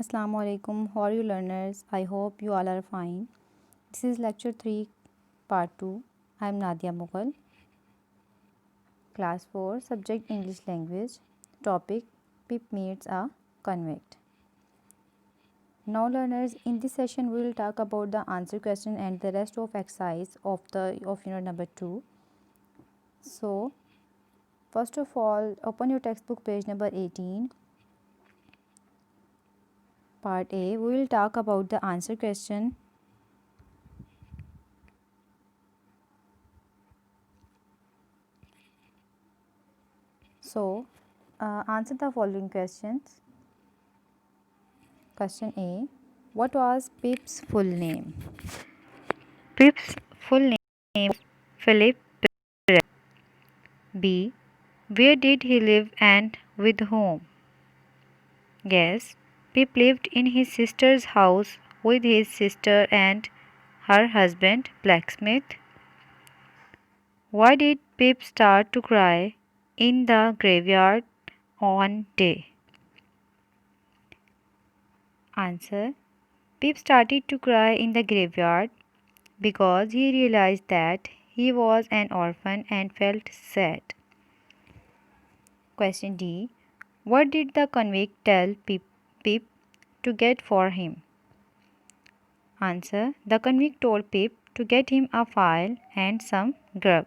Assalamu alaikum. How are you learners? I hope you all are fine. This is lecture 3 part 2. I am Nadia Mughal. Class 4 subject English language. Topic Pip meets a convict. Now learners, in this session we will talk about the answer question and the rest of exercise of unit number 2. So first of all, open your textbook page number 18. Part A, we will talk about the answer question. So, answer the following questions. Question A. What was Pip's full name? Pip's full name was Philip Perret. B. Where did he live and with whom? Yes, Pip lived in his sister's house with his sister and her husband, blacksmith. Why did Pip start to cry in the graveyard on day? Answer. Pip started to cry in the graveyard because he realized that he was an orphan and felt sad. Question D. What did the convict tell Pip to get for him? Answer. The convict told Pip to get him a file and some grub.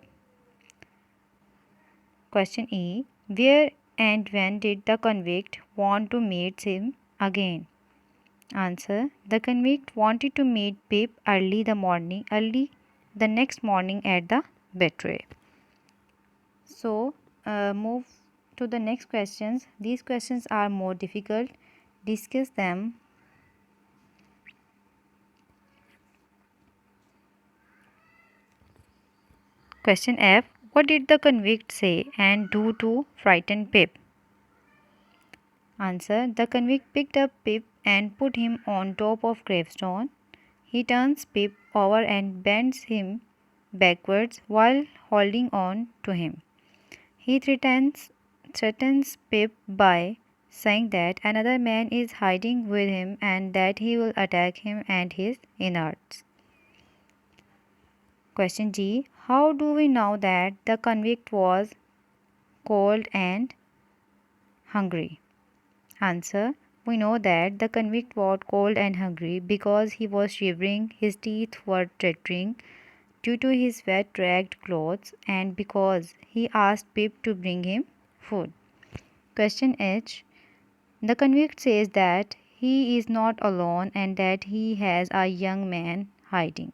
Question E. Where and when did the convict want to meet him again? Answer. The convict wanted to meet Pip early the next morning at the betray. So, move to the next questions. These questions are more difficult. Discuss them. Question F. What did the convict say and do to frighten Pip? Answer. The convict picked up Pip and put him on top of gravestone. He turns Pip over and bends him backwards while holding on to him. He threatens Pip by saying that another man is hiding with him and that he will attack him and his innards. Question G. How do we know that the convict was cold and hungry? Answer. We know that the convict was cold and hungry because he was shivering, his teeth were chattering due to his wet ragged clothes, and because he asked Pip to bring him food. Question H. The convict says that he is not alone and that he has a young man hiding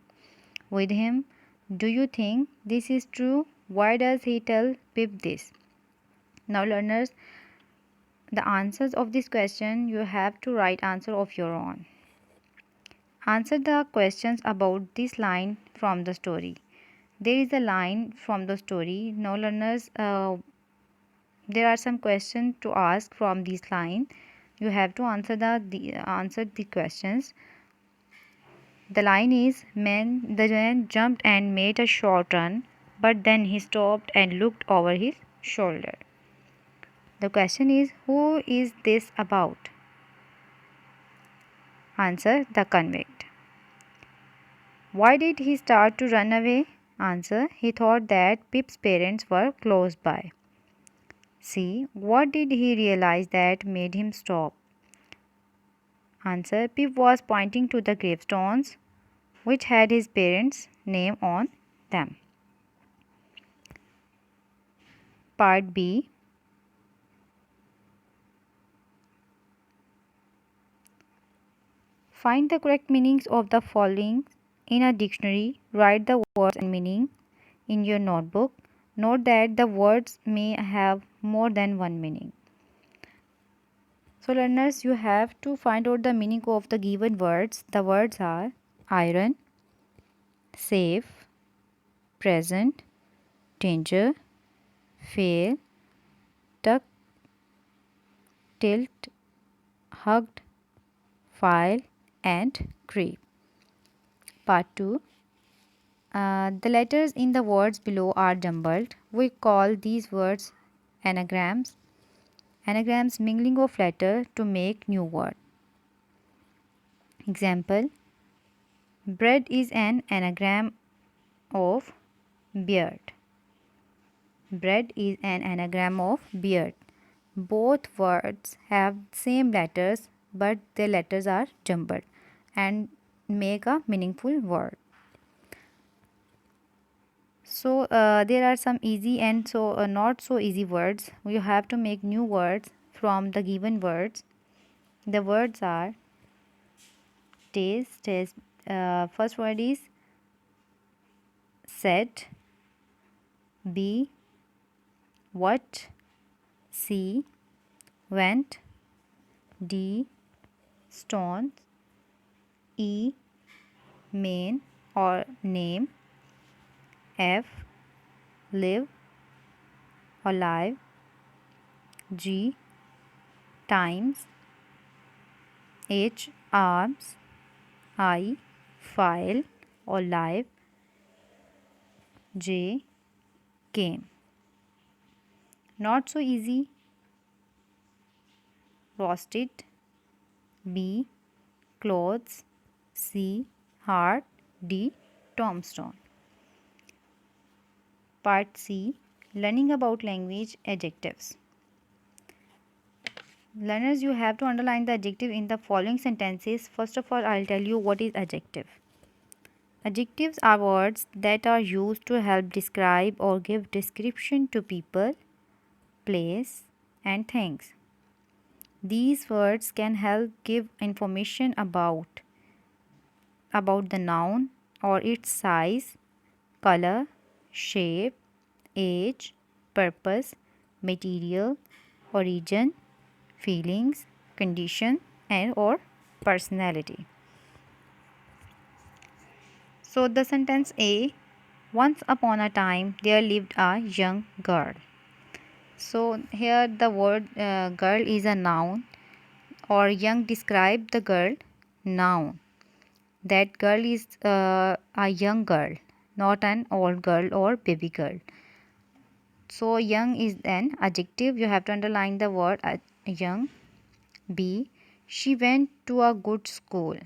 with him. Do you think this is true? Why does he tell Pip this? Now learners, the answers of this question you have to write answer of your own. Answer the questions about this line from the story. There is a line from the story. Now learners, there are some questions to ask from this line. You have to answer the questions. The line is the man jumped and made a short run, but then he stopped and looked over his shoulder. The question is, who is this about? Answer, the convict. Why did he start to run away? Answer, he thought that Pip's parents were close by. C. What did he realize that made him stop? Answer, Pip was pointing to the gravestones which had his parents' name on them. Part B. Find the correct meanings of the following in a dictionary. Write the words and meaning in your notebook. Note that the words may have more than one meaning. So learners, you have to find out the meaning of the given words. The words are iron, safe, present, danger, fail, tuck, tilt, hugged, file, and creep. Part 2. The letters in the words below are jumbled. We call these words anagrams. Anagrams mingling of letters to make new word. Example: bread is an anagram of beard. Bread is an anagram of beard. Both words have same letters, but their letters are jumbled and make a meaningful word. So there are some easy and not so easy words. You have to make new words from the given words. The words are taste. First word is set. B. What. C. Went. D. Stones. E. Main or name. F. Live or live. G. Times. H. Arms. I. File or live. J. Came. Not so easy. Roasted. B. Clothes. C. Heart. D. Tombstone. Part C. Learning about language adjectives. Learners, you have to underline the adjective in the following sentences. First of all, I'll tell you what is adjective. Adjectives are words that are used to help describe or give description to people, place, and things. These words can help give information about the noun or its size, color, shape, age, purpose, material, origin, feelings, condition, and or personality. So the sentence A: once upon a time there lived a young girl. So here the word girl is a noun, or young describe the girl, noun. That girl is a young girl, not an old girl or baby girl. So young is an adjective. You have to underline the word young. B. She went to a good school.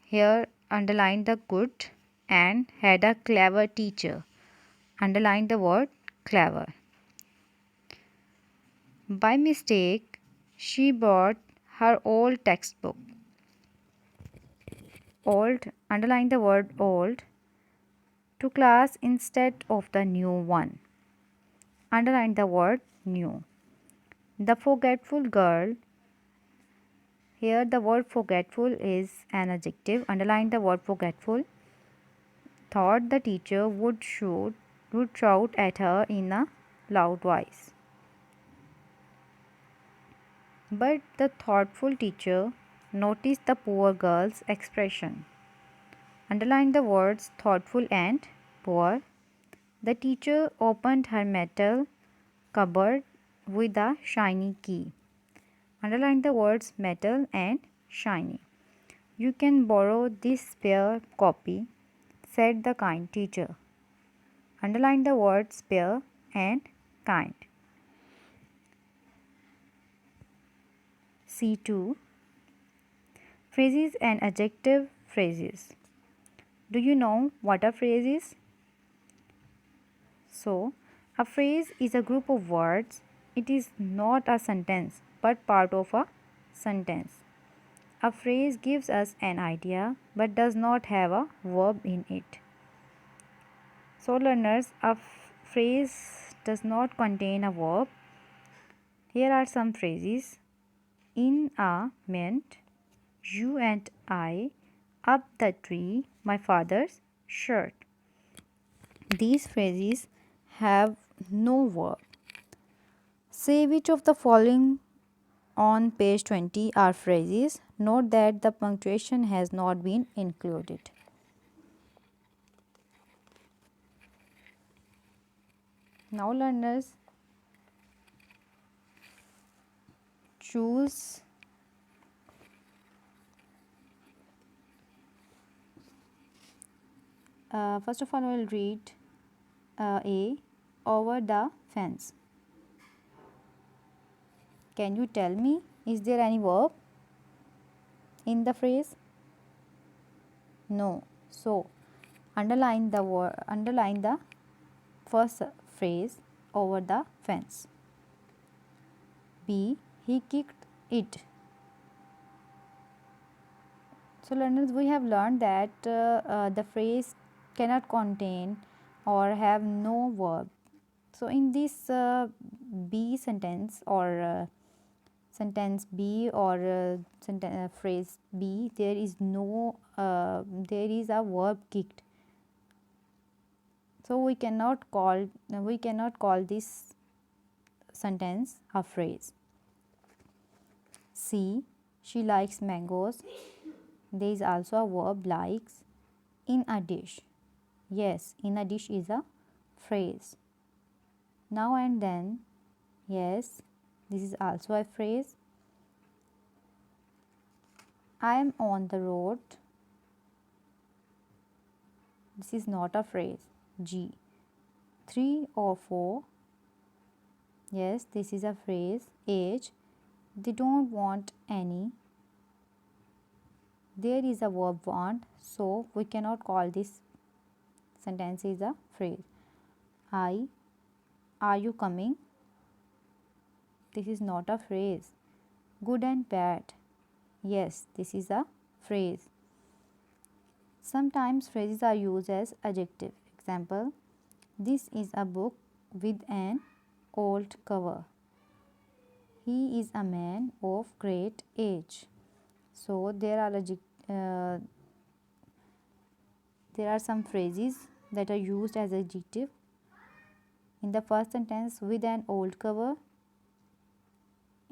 Here underline the good and had a clever teacher. Underline the word clever. By mistake, she brought her old textbook. Old, underline the word old, to class instead of the new one. Underline the word new. The forgetful girl. Here the word forgetful is an adjective. Underline the word forgetful. Thought the teacher would shout at her in a loud voice. But the thoughtful teacher noticed the poor girl's expression. Underline the words thoughtful and poor. The teacher opened her metal cupboard with a shiny key. Underline the words metal and shiny. You can borrow this spare copy, said the kind teacher. Underline the words spare and kind. C2. Phrases and adjective phrases. Do you know what a phrase is? So, a phrase is a group of words. It is not a sentence but part of a sentence. A phrase gives us an idea but does not have a verb in it. So learners, a phrase does not contain a verb. Here are some phrases. In a mint, you and I, up the tree, my father's shirt. These phrases have no verb. Say which of the following on page 20 are phrases. Note that the punctuation has not been included. Now learners, choose first of all I will read A. Over the fence. Can you tell me, is there any verb? in the phrase? No. So underline the first phrase over the fence. B. He kicked it. So learners, we have learned that the phrase cannot contain or have no verb. So in this B sentence or sentence B or phrase B, there is no there is a verb kicked. So we cannot call this sentence a phrase. C. She likes mangoes. There is also a verb likes in a dish. Yes, in a dish is a phrase. Now and then, yes, this is also a phrase. I am on the road. This is not a phrase. G. 3 or 4. Yes, this is a phrase. Age. They don't want any. There is a verb want, so we cannot call this sentence is a phrase. I. Are you coming? This is not a phrase. Good and bad. Yes, this is a phrase. Sometimes phrases are used as adjective. Example, this is a book with an old cover. He is a man of great age. So there are some phrases that are used as adjective. In the first sentence, with an old cover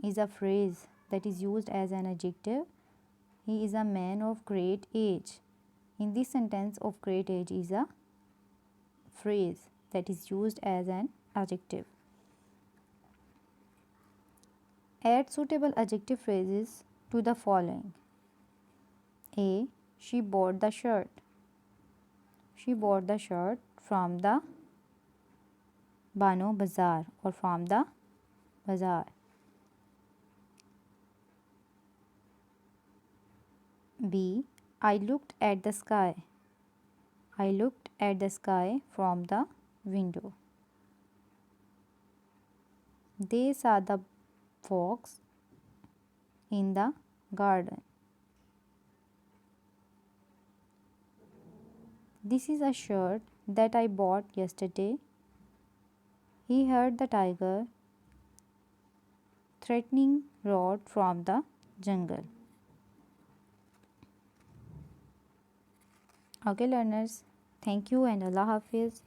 is a phrase that is used as an adjective. He is a man of great age. In this sentence, of great age is a phrase that is used as an adjective. Add suitable adjective phrases to the following. A. She bought the shirt. She bought the shirt from the Bano Bazaar or from the bazaar. B. I looked at the sky. I looked at the sky from the window. They saw the fox in the garden. This is a shirt that I bought yesterday. He heard the tiger threatening roared from the jungle. Okay learners, thank you and Allah Hafiz.